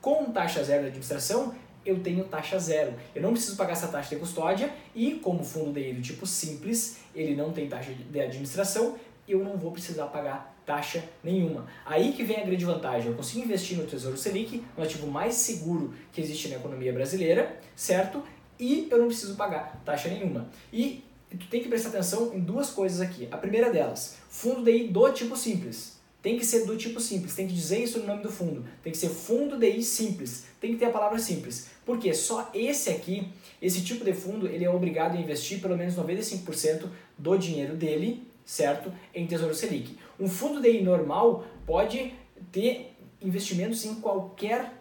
com taxa zero de administração, eu tenho taxa zero. Eu não preciso pagar essa taxa de custódia e, como o fundo DI do tipo simples, ele não tem taxa de administração, eu não vou precisar pagar taxa nenhuma. Aí que vem a grande vantagem, eu consigo investir no Tesouro Selic, no ativo mais seguro que existe na economia brasileira, certo? E eu não preciso pagar taxa nenhuma. E tu tem que prestar atenção em duas coisas aqui. A primeira delas, fundo DI do tipo simples. Tem que ser do tipo simples, tem que dizer isso no nome do fundo. Tem que ser fundo DI simples, tem que ter a palavra simples. Porque só esse tipo de fundo, ele é obrigado a investir pelo menos 95% do dinheiro dele, certo? Em Tesouro Selic. Um fundo DI normal pode ter investimentos em qualquer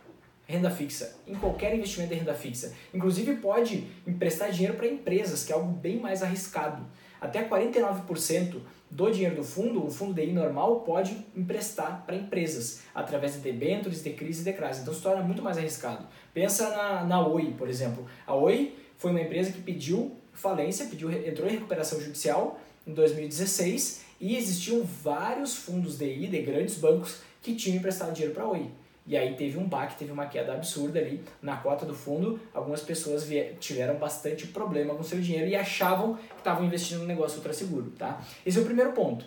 renda fixa, em qualquer investimento de renda fixa. Inclusive pode emprestar dinheiro para empresas, que é algo bem mais arriscado. Até 49% do dinheiro do fundo, um fundo DI normal pode emprestar para empresas, através de debêntures, de CRIs e de CRAs. Então se torna muito mais arriscado. Pensa na Oi, por exemplo. A Oi foi uma empresa que pediu falência, entrou em recuperação judicial em 2016 e existiam vários fundos DI de grandes bancos que tinham emprestado dinheiro para a Oi. E aí teve um baque, teve uma queda absurda ali na cota do fundo. Algumas pessoas tiveram bastante problema com seu dinheiro e achavam que estavam investindo no negócio ultra seguro, tá? Esse é o primeiro ponto.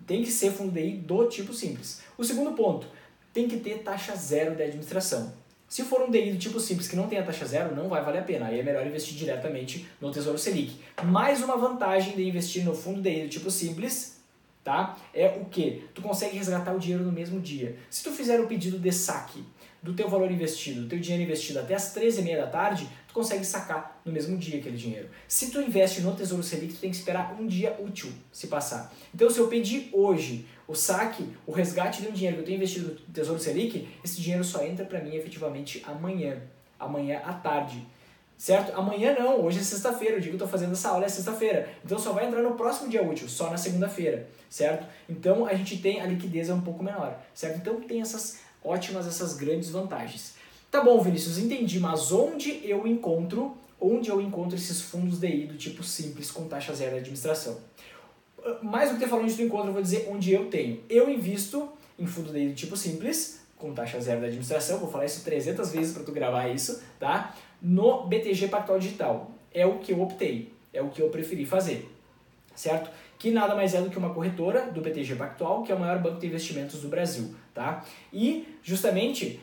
Tem que ser fundo DI do tipo simples. O segundo ponto, tem que ter taxa zero de administração. Se for um DI do tipo simples que não tem a taxa zero, não vai valer a pena. Aí é melhor investir diretamente no Tesouro Selic. Mais uma vantagem de investir no fundo DI do tipo simples, tá? É o que? Tu consegue resgatar o dinheiro no mesmo dia. Se tu fizer o pedido de saque do teu valor investido, do teu dinheiro investido até as 13h30 da tarde, tu consegue sacar no mesmo dia aquele dinheiro. Se tu investe no Tesouro Selic, tu tem que esperar um dia útil se passar. Então se eu pedir hoje o saque, o resgate de um dinheiro que eu tenho investido no Tesouro Selic, esse dinheiro só entra para mim efetivamente amanhã à tarde. Certo? Amanhã não, hoje é sexta-feira, o dia que eu estou fazendo essa aula é sexta-feira. Então só vai entrar no próximo dia útil, só na segunda-feira, certo? Então a gente tem a liquidez um pouco menor, certo? Então tem essas grandes vantagens. Tá bom, Vinícius, entendi, mas onde eu encontro esses fundos DI do tipo simples com taxa zero de administração? Mais do que ter falado onde tu encontra, eu vou dizer onde eu tenho. Eu invisto em fundo DI do tipo simples, com taxa zero de administração, vou falar isso 300 vezes para tu gravar isso, tá? No BTG Pactual Digital. É o que eu optei, é o que eu preferi fazer, certo? Que nada mais é do que uma corretora do BTG Pactual, que é o maior banco de investimentos do Brasil, tá? E, justamente,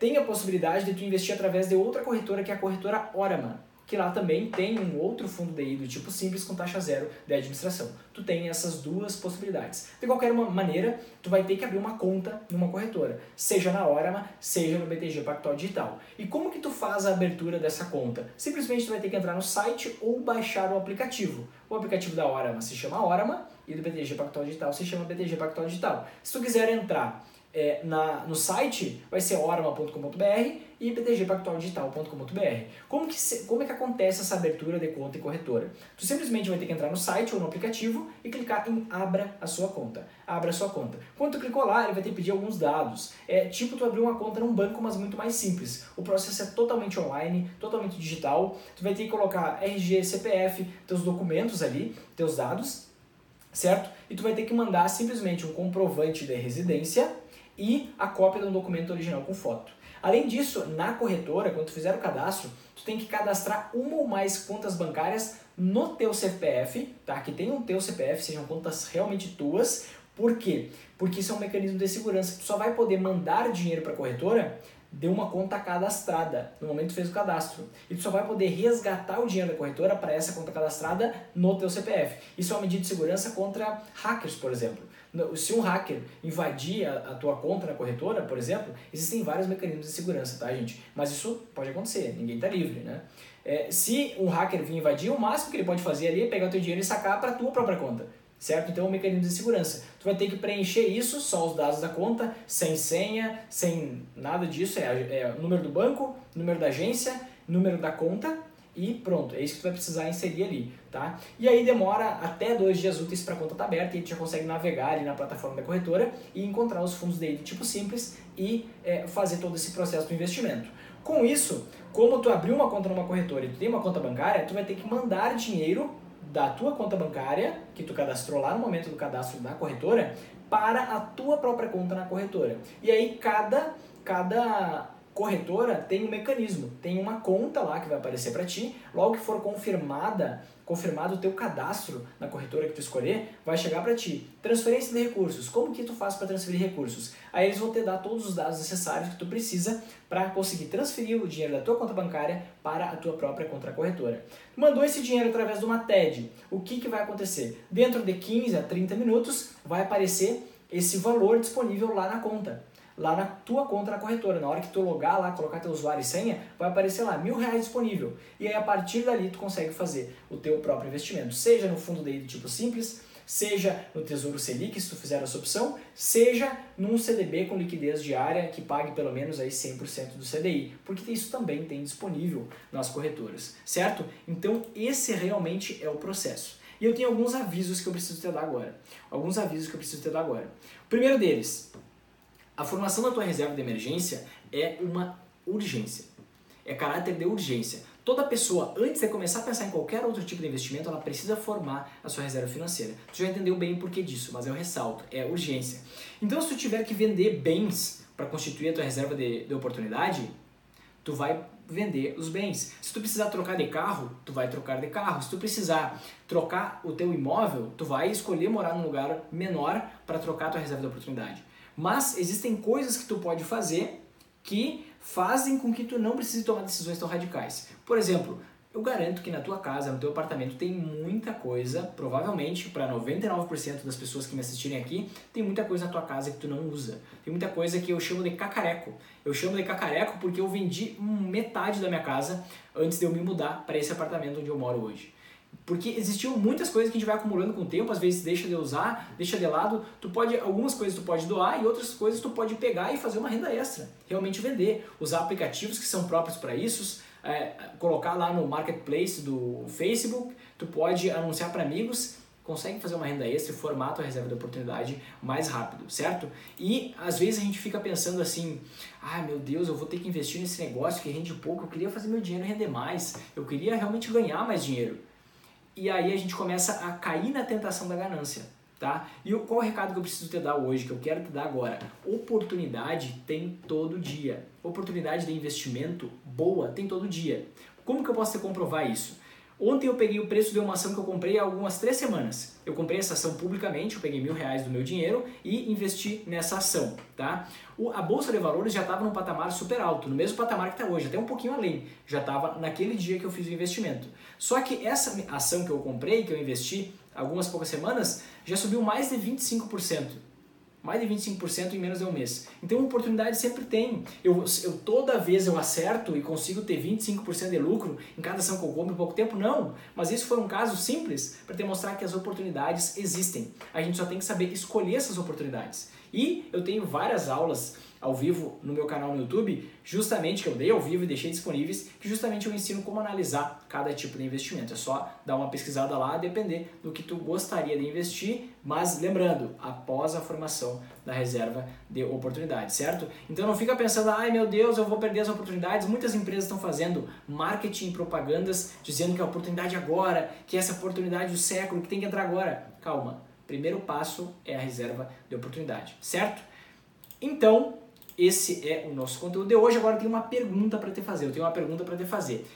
tem a possibilidade de tu investir através de outra corretora, que é a corretora Orama. que lá também tem um outro fundo DI do tipo simples com taxa zero de administração. Tu tem essas duas possibilidades. De qualquer maneira, tu vai ter que abrir uma conta numa corretora, seja na Orama, seja no BTG Pactual Digital. E como que tu faz a abertura dessa conta? Simplesmente tu vai ter que entrar no site ou baixar o aplicativo. O aplicativo da Orama se chama Orama e do BTG Pactual Digital se chama BTG Pactual Digital. Se tu quiser entrar no site, vai ser orama.com.br e btgpactualdigital.com.br. Como é que acontece essa abertura de conta e corretora? Tu simplesmente vai ter que entrar no site ou no aplicativo e clicar em Abra a sua conta. Abra a sua conta. Quando tu clicou lá, ele vai te pedir alguns dados. É tipo tu abrir uma conta num banco, mas muito mais simples. O processo é totalmente online, totalmente digital. Tu vai ter que colocar RG, CPF, teus documentos ali, teus dados, certo? E tu vai ter que mandar simplesmente um comprovante de residência e a cópia de um documento original com foto. Além disso, na corretora, quando tu fizer o cadastro, tu tem que cadastrar uma ou mais contas bancárias no teu CPF, tá? Que tenham o teu CPF, sejam contas realmente tuas. Por quê? Porque isso é um mecanismo de segurança. Tu só vai poder mandar dinheiro para a corretora de uma conta cadastrada, no momento que tu fez o cadastro. E tu só vai poder resgatar o dinheiro da corretora para essa conta cadastrada no teu CPF. Isso é uma medida de segurança contra hackers, por exemplo. Se um hacker invadir a tua conta na corretora, por exemplo, existem vários mecanismos de segurança, tá, gente? Mas isso pode acontecer, ninguém está livre, né? Se um hacker vir invadir, o máximo que ele pode fazer ali é pegar o teu dinheiro e sacar para a tua própria conta, certo? Então é um mecanismo de segurança. Tu vai ter que preencher isso, só os dados da conta, sem senha, sem nada disso, é número do banco, número da agência, número da conta, e pronto, é isso que tu vai precisar inserir ali, tá? E aí demora até 2 dias úteis para a conta estar aberta e tu já consegue navegar ali na plataforma da corretora e encontrar os fundos dele tipo simples e fazer todo esse processo do investimento. Com isso, como tu abriu uma conta numa corretora e tu tem uma conta bancária, tu vai ter que mandar dinheiro da tua conta bancária, que tu cadastrou lá no momento do cadastro da corretora, para a tua própria conta na corretora. E aí cada corretora tem um mecanismo, tem uma conta lá que vai aparecer para ti, logo que for confirmado o teu cadastro na corretora que tu escolher, vai chegar para ti. Transferência de recursos, como que tu faz para transferir recursos? Aí eles vão te dar todos os dados necessários que tu precisa para conseguir transferir o dinheiro da tua conta bancária para a tua própria conta corretora. Tu mandou esse dinheiro através de uma TED, o que vai acontecer? Dentro de 15 a 30 minutos vai aparecer esse valor disponível lá na conta. Lá na tua conta na corretora, na hora que tu logar lá, colocar teu usuário e senha, vai aparecer lá R$1.000 disponível. E aí a partir dali tu consegue fazer o teu próprio investimento, seja no fundo DI do tipo simples, seja no Tesouro Selic, se tu fizer essa opção, seja num CDB com liquidez diária que pague pelo menos aí 100% do CDI, porque isso também tem disponível nas corretoras, certo? Então esse realmente é o processo. E eu tenho alguns avisos que eu preciso te dar agora. O primeiro deles: a formação da tua reserva de emergência é uma urgência, é caráter de urgência. Toda pessoa, antes de começar a pensar em qualquer outro tipo de investimento, ela precisa formar a sua reserva financeira. Tu já entendeu bem o porquê disso, mas eu ressalto, é urgência. Então se tu tiver que vender bens para constituir a tua reserva de oportunidade, tu vai vender os bens. Se tu precisar trocar de carro, tu vai trocar de carro. Se tu precisar trocar o teu imóvel, tu vai escolher morar num lugar menor para trocar a tua reserva de oportunidade. Mas existem coisas que tu pode fazer que fazem com que tu não precise tomar decisões tão radicais. Por exemplo, eu garanto que na tua casa, no teu apartamento, tem muita coisa, provavelmente para 99% das pessoas que me assistirem aqui, tem muita coisa na tua casa que tu não usa. Tem muita coisa que eu chamo de cacareco. Eu chamo de cacareco porque eu vendi metade da minha casa antes de eu me mudar para esse apartamento onde eu moro hoje. Porque existiam muitas coisas que a gente vai acumulando com o tempo, às vezes deixa de usar, deixa de lado, algumas coisas tu pode doar e outras coisas tu pode pegar e fazer uma renda extra, realmente vender, usar aplicativos que são próprios para isso, colocar lá no marketplace do Facebook, tu pode anunciar para amigos, consegue fazer uma renda extra e formar a tua reserva de oportunidade mais rápido, certo? E às vezes a gente fica pensando assim, ai meu Deus, eu vou ter que investir nesse negócio que rende pouco, eu queria fazer meu dinheiro render mais, eu queria realmente ganhar mais dinheiro. E aí a gente começa a cair na tentação da ganância, tá? E qual é o recado que eu preciso te dar hoje, que eu quero te dar agora? Oportunidade tem todo dia. Oportunidade de investimento boa tem todo dia. Como que eu posso te comprovar isso? Ontem eu peguei o preço de uma ação que eu comprei há algumas 3 semanas. Eu comprei essa ação publicamente, eu peguei R$1.000 do meu dinheiro e investi nessa ação, tá? A Bolsa de Valores já estava num patamar super alto, no mesmo patamar que está hoje, até um pouquinho além. Já estava naquele dia que eu fiz o investimento. Só que essa ação que eu comprei, que eu investi algumas poucas semanas, já subiu mais de 25%. Mais de 25% em menos de um mês. Então, oportunidade sempre tem. Toda vez eu acerto e consigo ter 25% de lucro em cada ação que eu compro em pouco tempo? Não. Mas isso foi um caso simples para te mostrar que as oportunidades existem. A gente só tem que saber escolher essas oportunidades. E eu tenho várias aulas ao vivo no meu canal no YouTube, justamente que eu dei ao vivo e deixei disponíveis, que justamente eu ensino como analisar cada tipo de investimento. É só dar uma pesquisada lá, depender do que tu gostaria de investir, mas lembrando, após a formação da reserva de oportunidade, certo? Então não fica pensando, ai meu Deus, eu vou perder as oportunidades. Muitas empresas estão fazendo marketing e propagandas, dizendo que é a oportunidade agora, que essa oportunidade do século, que tem que entrar agora. Calma, primeiro passo é a reserva de oportunidade, certo? Então, esse é o nosso conteúdo de hoje. Agora eu tenho uma pergunta para te fazer.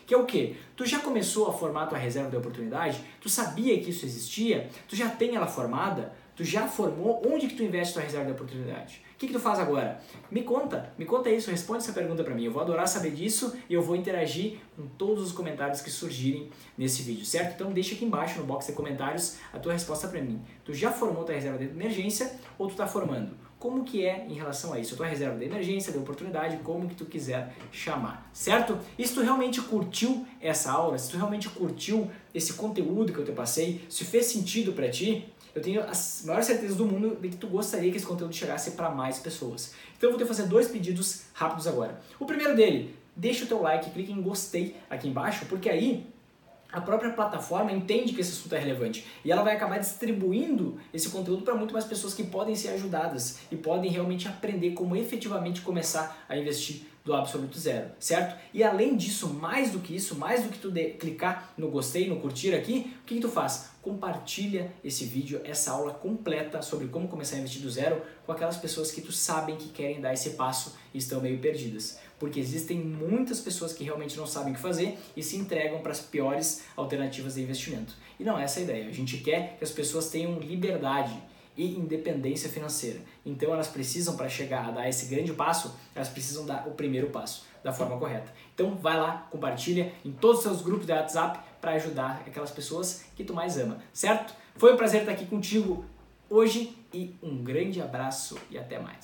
Que é o quê? Tu já começou a formar tua reserva de oportunidade? Tu sabia que isso existia? Tu já tem ela formada? Tu já formou? Onde que tu investe tua reserva de oportunidade? O que tu faz agora? Me conta isso, responde essa pergunta para mim. Eu vou adorar saber disso e eu vou interagir com todos os comentários que surgirem nesse vídeo, certo? Então deixa aqui embaixo no box de comentários a tua resposta para mim. Tu já formou tua reserva de emergência ou tu está formando? Como que é em relação a isso? A tua reserva de emergência, de oportunidade, como que tu quiser chamar, certo? E se tu realmente curtiu essa aula, se tu realmente curtiu esse conteúdo que eu te passei, se fez sentido para ti, eu tenho a maior certeza do mundo de que tu gostaria que esse conteúdo chegasse para mais pessoas. Então eu vou te fazer 2 pedidos rápidos agora. O primeiro dele, deixa o teu like, clique em gostei aqui embaixo, porque aí a própria plataforma entende que esse assunto é relevante e ela vai acabar distribuindo esse conteúdo para muito mais pessoas que podem ser ajudadas e podem realmente aprender como efetivamente começar a investir do absoluto zero, certo? E além disso, mais do que isso, mais do que tu clicar no gostei, no curtir aqui, o que tu faz? Compartilha esse vídeo, essa aula completa sobre como começar a investir do zero com aquelas pessoas que tu sabem que querem dar esse passo e estão meio perdidas. Porque existem muitas pessoas que realmente não sabem o que fazer e se entregam para as piores alternativas de investimento. E não é essa a ideia. A gente quer que as pessoas tenham liberdade e independência financeira. Então elas precisam, para chegar a dar esse grande passo, elas precisam dar o primeiro passo da forma correta. Então vai lá, compartilha em todos os seus grupos de WhatsApp para ajudar aquelas pessoas que tu mais ama, certo? Foi um prazer estar aqui contigo hoje e um grande abraço e até mais.